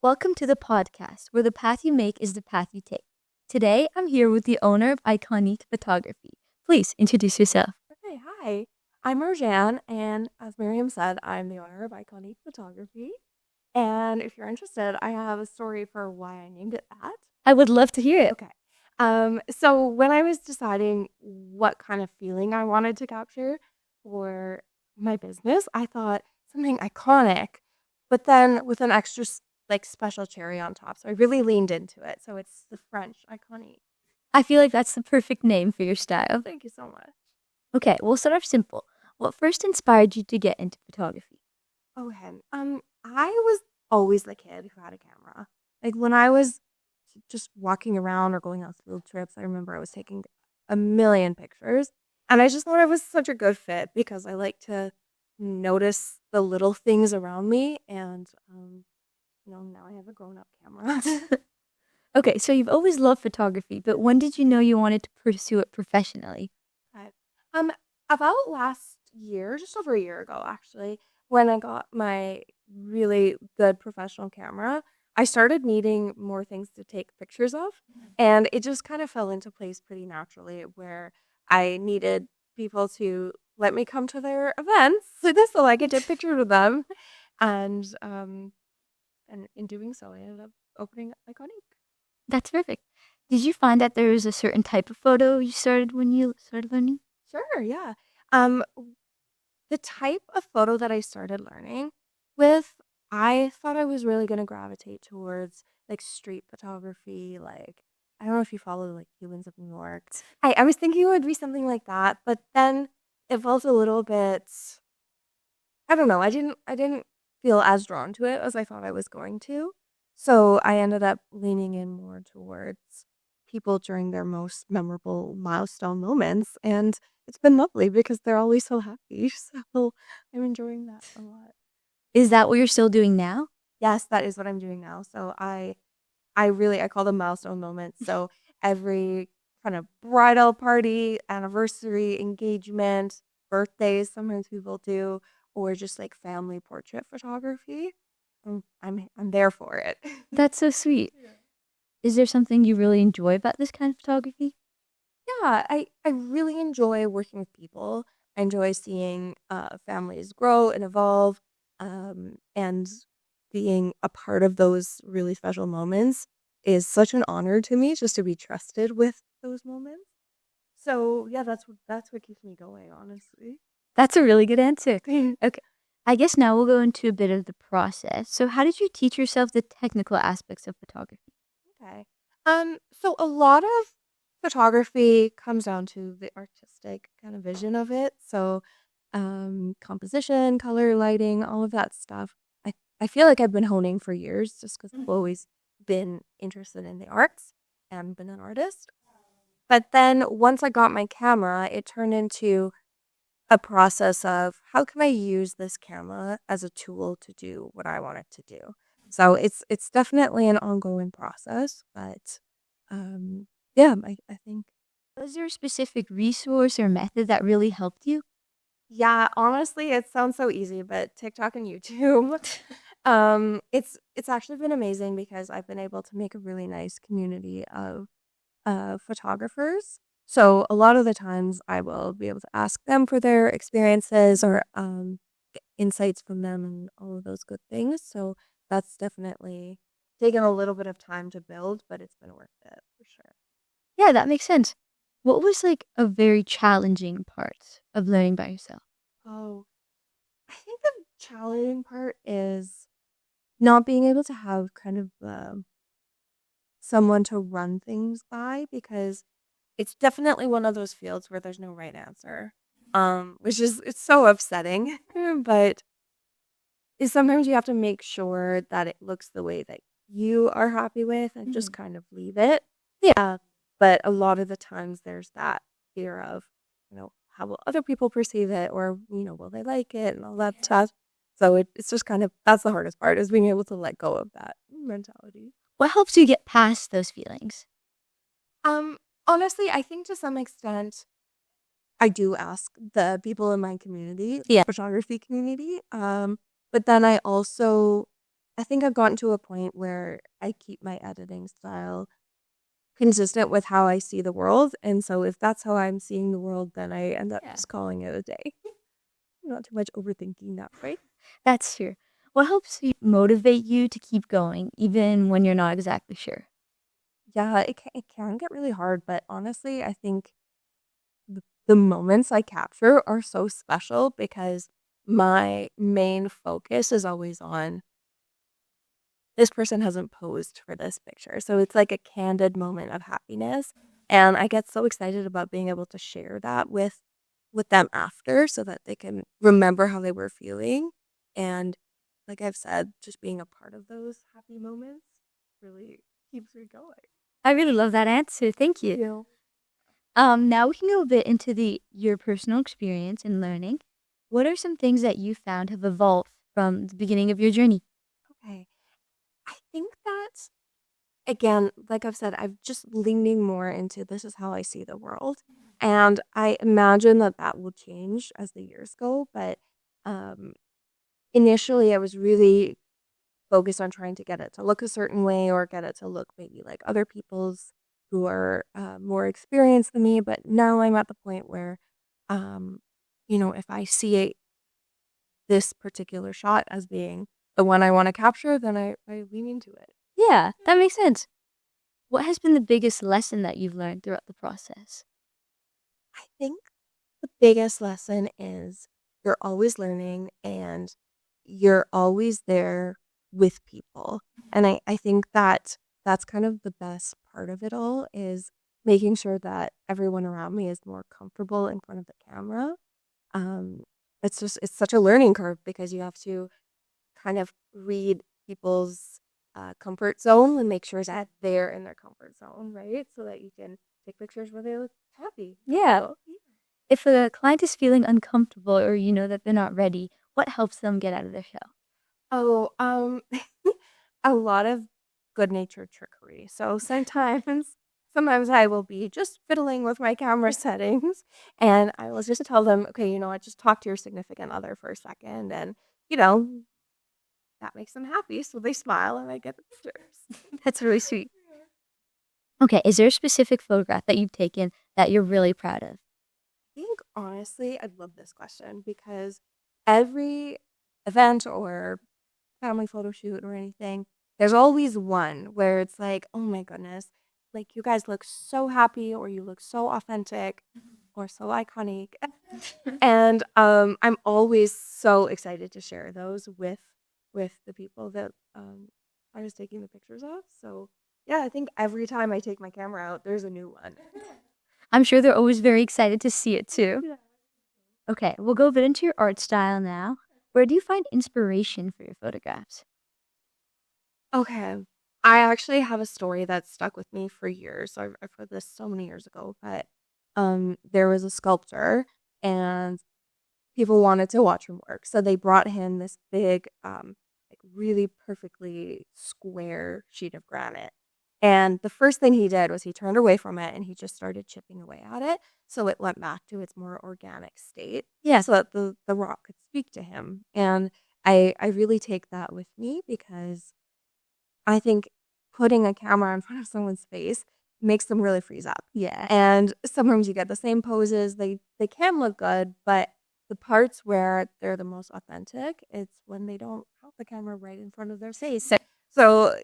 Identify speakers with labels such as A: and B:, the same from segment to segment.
A: Welcome to the podcast where the path you make is the path you take. Today, I'm here with the owner of Iconique Photography. Please introduce yourself.
B: Okay, hi. I'm Roujan, and as Miriam said, I'm the owner of Iconique Photography. And if you're interested, I have a story for why I named it that.
A: I would love to hear it.
B: Okay. So when I was deciding what kind of feeling I wanted to capture for my business, I thought something iconic, but then with an extra special cherry on top. So I really leaned into it. So it's the French iconique.
A: I feel like that's the perfect name for your style.
B: Thank you so much.
A: Okay, we'll start off simple. What first inspired you to get into photography?
B: Oh, I was always the kid who had a camera. Like when I was just walking around or going on field trips, I remember I was taking a million pictures, and I just thought I was such a good fit because I like to notice the little things around me, and now I have a grown-up camera.
A: Okay, so you've always loved photography, but when did you know you wanted to pursue it professionally?
B: But, um, about last year, just over a year ago, actually, when I got my really good professional camera, I started needing more things to take pictures of, and it just kind of fell into place pretty naturally where I needed people to let me come to their events so I could take pictures with them. And in doing so, I ended up opening Iconique.
A: That's perfect. Did you find that there was a certain type of photo you started when you started learning?
B: Sure, yeah. Um, The type of photo that I started learning with, I thought I was really gonna gravitate towards like street photography. Like, I don't know if you follow like Humans of New York. I was thinking it would be something like that, but then it felt a little bit, I don't know, I didn't feel as drawn to it as I thought I was going to. So I ended up leaning in more towards people during their most memorable milestone moments. And it's been lovely because they're always so happy. So I'm enjoying that a lot.
A: Is that what you're still doing now?
B: Yes, that is what I'm doing now. So I call them milestone moments. So every kind of bridal party, anniversary, engagement, birthdays, sometimes people do, or just like family portrait photography. I'm there for it.
A: That's so sweet.
B: Yeah.
A: Is there something you really enjoy about this kind of photography?
B: Yeah, I really enjoy working with people. I enjoy seeing families grow and evolve, and being a part of those really special moments is such an honor to me just to be trusted with those moments. So yeah, that's what keeps me going, honestly.
A: That's a really good answer. Okay. I guess now we'll go into a bit of the process. So, how did you teach yourself the technical aspects of photography?
B: Okay. So a lot of photography comes down to the artistic kind of vision of it. So, composition, color, lighting, all of that stuff. I feel like I've been honing for years just because I've always been interested in the arts and been an artist. But then once I got my camera, it turned into a process of how can I use this camera as a tool to do what I want it to do. So it's definitely an ongoing process, but yeah, I think
A: Was there a specific resource or method that really helped you?
B: yeah, honestly, it sounds so easy, but TikTok and YouTube, it's actually been amazing because I've been able to make a really nice community of photographers. So a lot of the times I will be able to ask them for their experiences or get insights from them and all of those good things. So that's definitely taken a little bit of time to build, but it's been worth it for sure.
A: Yeah, that makes sense. What was like a very challenging part of learning by yourself?
B: Oh, I think the challenging part is not being able to have kind of someone to run things by because it's definitely one of those fields where there's no right answer. Which is it's so upsetting, but is sometimes you have to make sure that it looks the way that you are happy with and just kind of leave it. Yeah. But a lot of the times there's that fear of, how will other people perceive it or, will they like it and all that stuff. So it's just kind of that's the hardest part is being able to let go of that mentality.
A: What helps you get past those feelings?
B: Um, Honestly, I think to some extent I do ask the people in my community,
A: Yeah.
B: photography community. But then I also I think I've gotten to a point where I keep my editing style consistent with how I see the world, and so if that's how I'm seeing the world, then I end up
A: Yeah.
B: just calling it a day. Not too much overthinking that way.
A: That's true. What helps you motivate you to keep going even when you're not exactly sure?
B: Yeah, it can get really hard, but honestly, I think the moments I capture are so special because my main focus is always on this person hasn't posed for this picture. So it's like a candid moment of happiness. And I get so excited about being able to share that with them after so that they can remember how they were feeling. And like I've said, just being a part of those happy moments really keeps me going.
A: I really love that answer. Thank you.
B: You
A: Now we can go a bit into the your personal experience in learning. What are some things that you found have evolved from the beginning of your journey?
B: okay. I think that again, like I've said, I've just leaning more into this is how I see the world. And I imagine that that will change as the years go. But um, initially, I was really focused on trying to get it to look a certain way or get it to look maybe like other people's who are more experienced than me. But now I'm at the point where, um, if I see this particular shot as being the one I want to capture, then I lean into it.
A: Yeah, that makes sense. What has been the biggest lesson that you've learned throughout the process?
B: I think the biggest lesson is you're always learning and you're always there with people. And I think that that's kind of the best part of it all is making sure that everyone around me is more comfortable in front of the camera. Um, it's such a learning curve because you have to kind of read people's comfort zone and make sure that they're in their comfort zone, right? So that you can take pictures where they look happy.
A: Yeah.
B: So,
A: If a client is feeling uncomfortable or you know that they're not ready, what helps them get out of their shell?
B: oh, a lot of good-natured trickery. So sometimes I will be just fiddling with my camera settings and I will just tell them, okay, you know what, just talk to your significant other for a second and you know, that makes them happy. So they smile and I get the pictures.
A: That's really sweet. Okay, is there a specific photograph that you've taken that you're really proud of?
B: I think honestly, I'd love this question because every event or family photo shoot or anything, there's always one where it's like, oh my goodness, like you guys look so happy or you look so authentic or so iconic. And I'm always so excited to share those with the people that I was taking the pictures of. So yeah, I think every time I take my camera out, there's a new one.
A: I'm sure they're always very excited to see it too.
B: Yeah.
A: Okay, we'll go a bit into your art style now. Where do you find inspiration for your photographs?
B: Okay. I actually have a story that stuck with me for years. So I've heard this so many years ago, but there was a sculptor and people wanted to watch him work. So they brought him this big, like really perfectly square sheet of granite. And the first thing he did was he turned away from it and he just started chipping away at it. So it went back to its more organic state.
A: Yeah.
B: So that the rock could speak to him. And I really take that with me because I think putting a camera in front of someone's face makes them really freeze up.
A: Yeah.
B: And sometimes you get the same poses. They can look good, but the parts where they're the most authentic, it's when they don't have the camera right in front of their face. So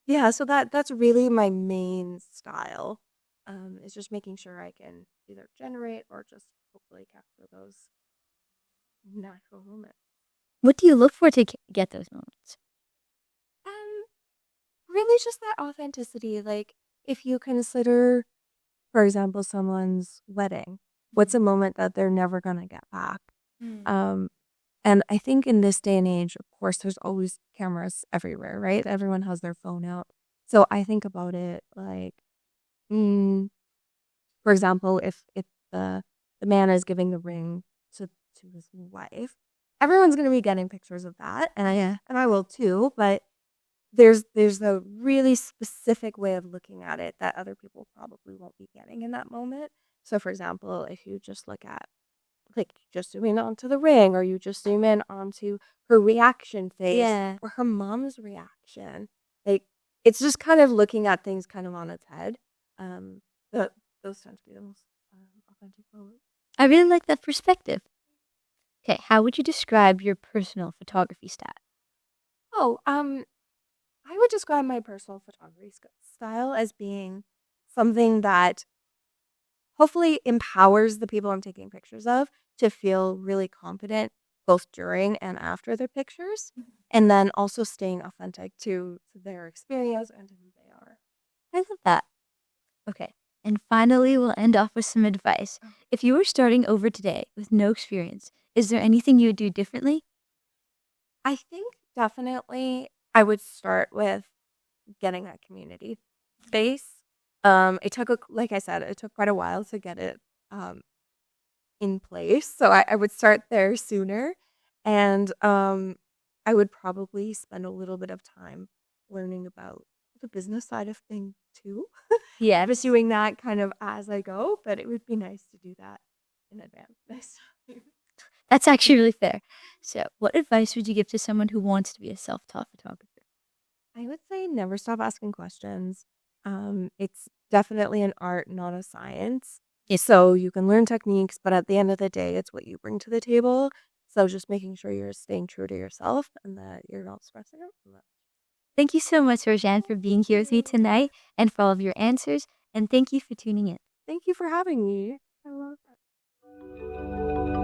B: yeah, so that's really my main style. Is just making sure I can either generate or just hopefully capture those natural moments.
A: What do you look for to get those moments?
B: Um, Really just that authenticity. Like if you consider, for example, someone's wedding, what's a moment that they're never gonna get back?
A: Mm.
B: Um, and I think in this day and age, of course, there's always cameras everywhere, right? Everyone has their phone out. So I think about it like, mm, for example, if the man is giving the ring to his wife, everyone's gonna be getting pictures of that, and I will too. But there's a really specific way of looking at it that other people probably won't be getting in that moment. So, for example, if you just look at like, you just zoom in onto the ring, or you just zoom in onto her reaction face
A: Yeah.
B: or her mom's reaction. Like, it's just kind of looking at things kind of on its head. Um, the those tend to be the most, authentic photos.
A: I really like that perspective. Okay, how would you describe your personal photography style?
B: Oh, I would describe my personal photography style as being something that hopefully empowers the people I'm taking pictures of to feel really confident both during and after their pictures, and then also staying authentic to their experience and to who they are.
A: I love that. Okay, and finally, we'll end off with some advice.
B: Oh.
A: If you were starting over today with no experience, is there anything you would do differently?
B: I think definitely I would start with getting that community base. It took like I said, it took quite a while to get it um in place. So I would start there sooner. And I would probably spend a little bit of time learning about the business side of things too. Just
A: Yes.
B: doing that kind of as I go, but it would be nice to do that in advance next time.
A: That's actually really fair. So, what advice would you give to someone who wants to be a self-taught photographer?
B: I would say never stop asking questions. It's definitely an art, not a science. So you can learn techniques, but at the end of the day, it's what you bring to the table. So just making sure you're staying true to yourself and that you're not stressing out too much.
A: Thank you so much, Roujan, for being here with me
B: Thank you.
A: tonight and for all of your answers. And thank you for tuning in.
B: Thank you for having me. I love that.